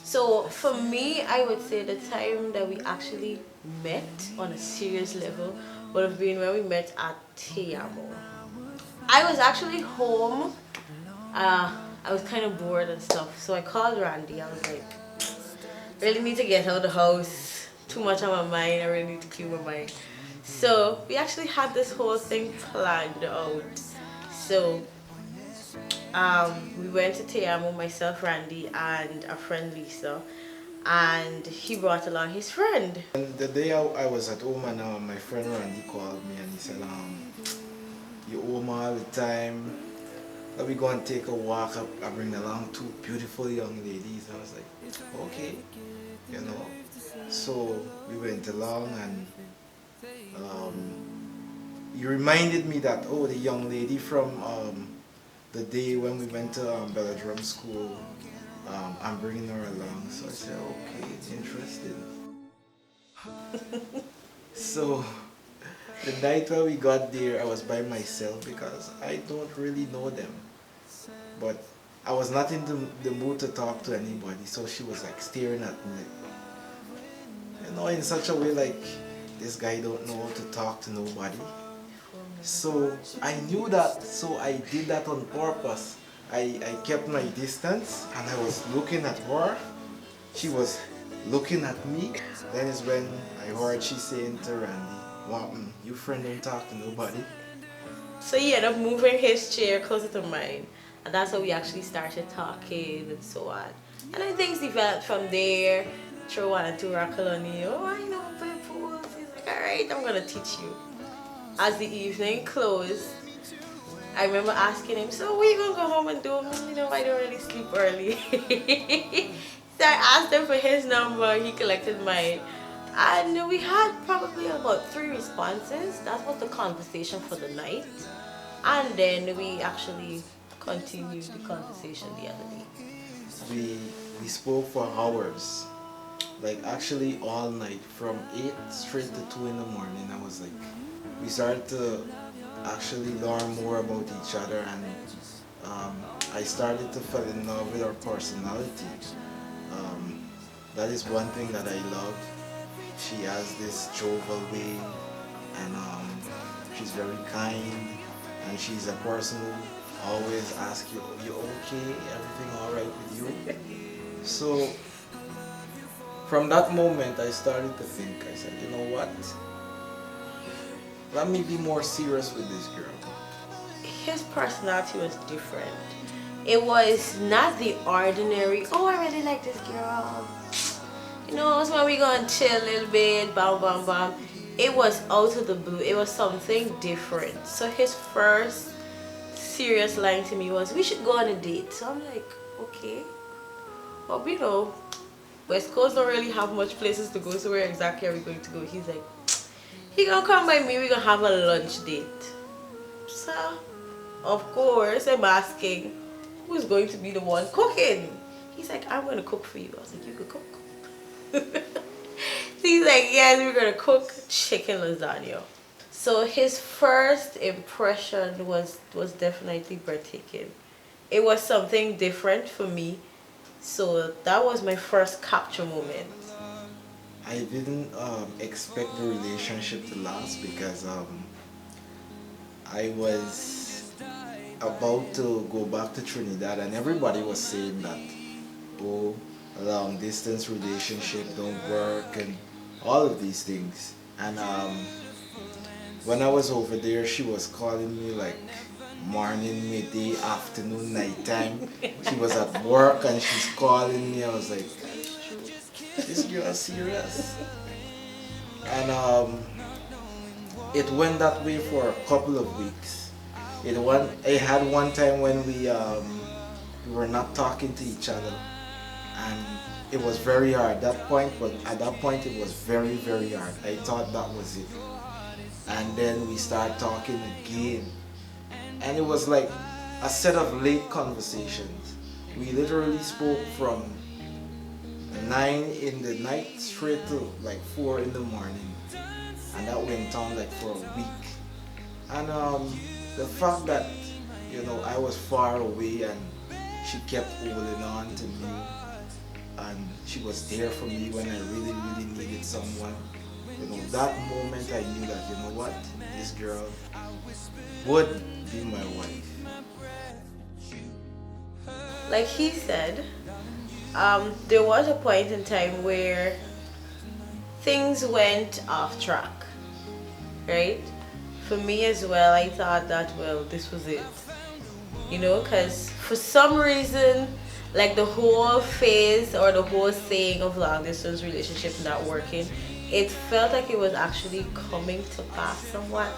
So for me, I would say the time that we actually met on a serious level would have been when we met at Teamo. I was actually home. Uh, I was kind of bored and stuff, so I called Randy. I was like, really need to get out of the house. Too much on my mind. I really need to clear my mind. So we actually had this whole thing planned out. So we went to Teamo, myself, Randy, and a friend Lisa, and he brought along his friend. And the day I was at home and my friend Randy called me and he said, you home all the time. Let me go and take a walk. I bring along two beautiful young ladies. I was like, okay, you know. So we went along and he reminded me that, oh, the young lady from the day when we went to Belladrum School, I'm bringing her along. So I said, okay, interesting. So the night when we got there, I was by myself because I don't really know them. But I was not in the mood to talk to anybody, so she was like staring at me, like, you know, in such a way like, this guy don't know how to talk to nobody. So I knew that, so I did that on purpose. I kept my distance and I was looking at her. She was looking at me. Then is when I heard she saying to Randy, "What, you friend don't talk to nobody?" So he ended up moving his chair closer to mine, and that's how we actually started talking and so on. And then things developed from there. Throw one and two Rakalani. Oh, I know play pools. He's like, alright, I'm gonna teach you. As the evening closed, I remember asking him, so what are you gonna go home and do? You know, I don't really sleep early. So I asked him for his number, he collected mine. And we had probably about 3 responses. That was the conversation for the night. And then we actually continued the conversation the other day. We spoke for hours. Like actually all night from 8 straight to 2 in the morning. I was like, we started to actually learn more about each other and I started to fall in love with her personality. That is one thing that I love. She has this jovial way and she's very kind and she's a person who always asks you, you okay? Everything alright with you? So from that moment I started to think, I said, you know what? Let me be more serious with this girl. His personality was different. It was not the ordinary, oh, I really like this girl. You know, it's when we gonna chill a little bit, bam, bam, bam. It was out of the blue. It was something different. So his first serious line to me was, we should go on a date. So I'm like, okay. But you know, West Coast don't really have much places to go, so where exactly are we going to go? He's like, he gonna come by me, we gonna have a lunch date. So, of course, I'm asking, who's going to be the one cooking? He's like, I'm gonna cook for you. I was like, you could cook? So he's like, yes, we're gonna cook chicken lasagna. So his first impression was definitely breathtaking. It was something different for me. So that was my first capture moment. I didn't expect the relationship to last because I was about to go back to Trinidad and everybody was saying that, oh, a long distance relationship don't work and all of these things. And when I was over there, she was calling me like morning, midday, afternoon, nighttime. She was at work and she's calling me. I was like, this girl is serious. And it went that way for a couple of weeks. It had one time when we were not talking to each other, and it was very hard at that point. But at that point, it was very, very hard. I thought that was it, and then we started talking again, and it was like a set of late conversations. We literally spoke from 9 in the night straight to like 4 in the morning, and that went on like for a week. And the fact that, you know, I was far away and she kept holding on to me, and she was there for me when I really, really needed someone. You know, that moment I knew that, you know what, this girl would be my wife. Like he said, there was a point in time where things went off track, right? For me as well, I thought that, well, this was it. You know, because for some reason, like the whole phase or the whole saying of long distance relationship not working, it felt like it was actually coming to pass somewhat.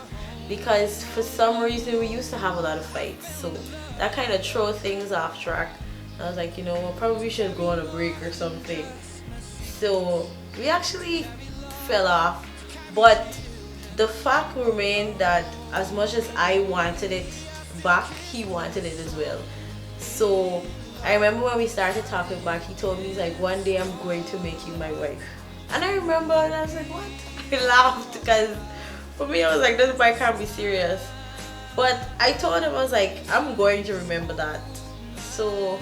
Because for some reason, we used to have a lot of fights. So that kind of throw things off track. I was like, you know, we probably should go on a break or something. So we actually fell off. But the fact remained that as much as I wanted it back, he wanted it as well. So I remember when we started talking back, he told me, he's like, one day I'm going to make you my wife. And I remember, and I was like, what? I laughed because for me, I was like, this boy can't be serious. But I told him, I was like, I'm going to remember that. So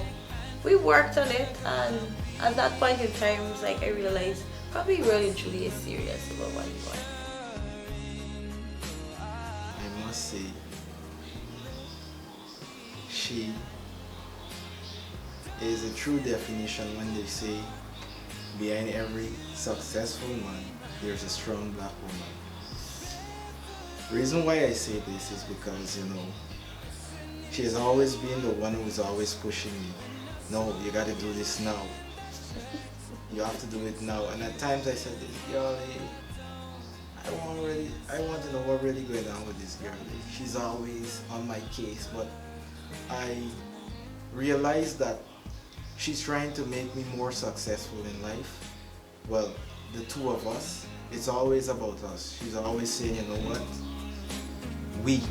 we worked on it, and at that point in time, it was like I realized probably really and truly is serious about what he wants. I must say, she is a true definition when they say behind every successful man there's a strong black woman. The reason why I say this is because, you know, she has always been the one who's always pushing me. No, you gotta do this now. You have to do it now. And at times I said, girl, hey, I want to know what really going on with this girl. She's always on my case, but I realized that she's trying to make me more successful in life. Well, the two of us, it's always about us. She's always saying, you know what? We.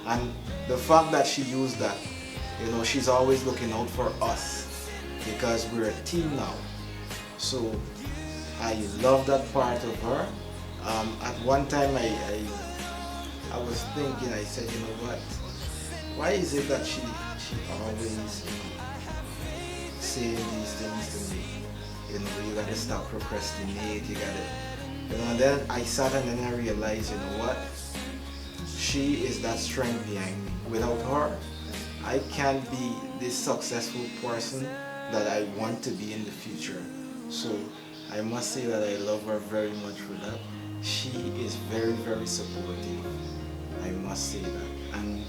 And the fact that she used that, you know, she's always looking out for us because we're a team now. So I love that part of her. At one time I was thinking, I said, you know what? Why is it that she always, you know, saying these things to me? You know, you gotta stop procrastinate, you gotta, you know, and then I sat and then I realized, you know what? She is that strength behind me. Without her, I can't be this successful person that I want to be in the future. So I must say that I love her very much for that. She is very, very supportive. I must say that. And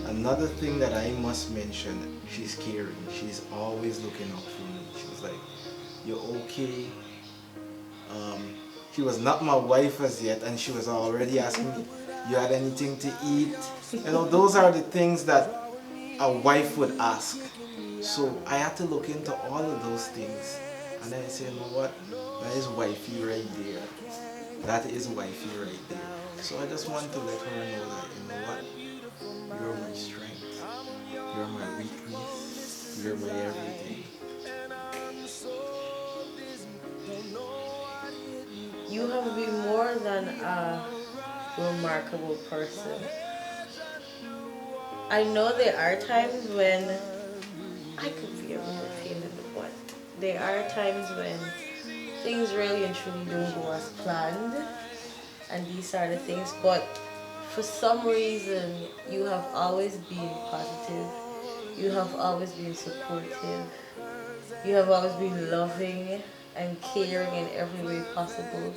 another thing that I must mention, she's caring. She's always looking out for me. She's like, you're okay. She was not my wife as yet, and she was already asking me, you had anything to eat? You know, those are the things that a wife would ask. So I had to look into all of those things. And then I said, you know what? That is wifey right there. That is wifey right there. So I just want to let her know that, you know what? You're my strength. You're my weakness. You're my everything. You have been more than a remarkable person. I know there are times when I could be a real pain in the butt. There are times when things really and truly don't go as planned, and these are the things, but for some reason you have always been positive, you have always been supportive, you have always been loving and caring in every way possible.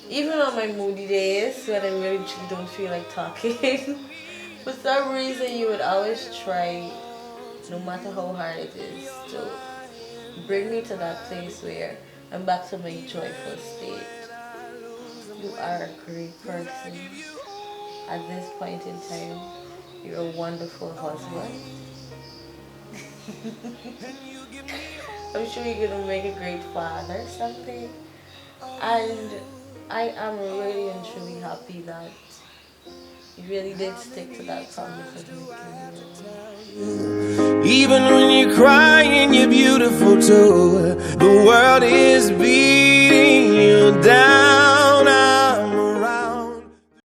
Even on my moody days when I really truly don't feel like talking, for some reason you would always try, no matter how hard it is, to bring me to that place where I'm back to my joyful state. You are a great person. At this point in time, you're a wonderful husband. I'm sure you're gonna make a great father someday. And I am really and truly happy that you really did stick to that promise of making me. Even when you're crying, you're beautiful too. The world is beating you down.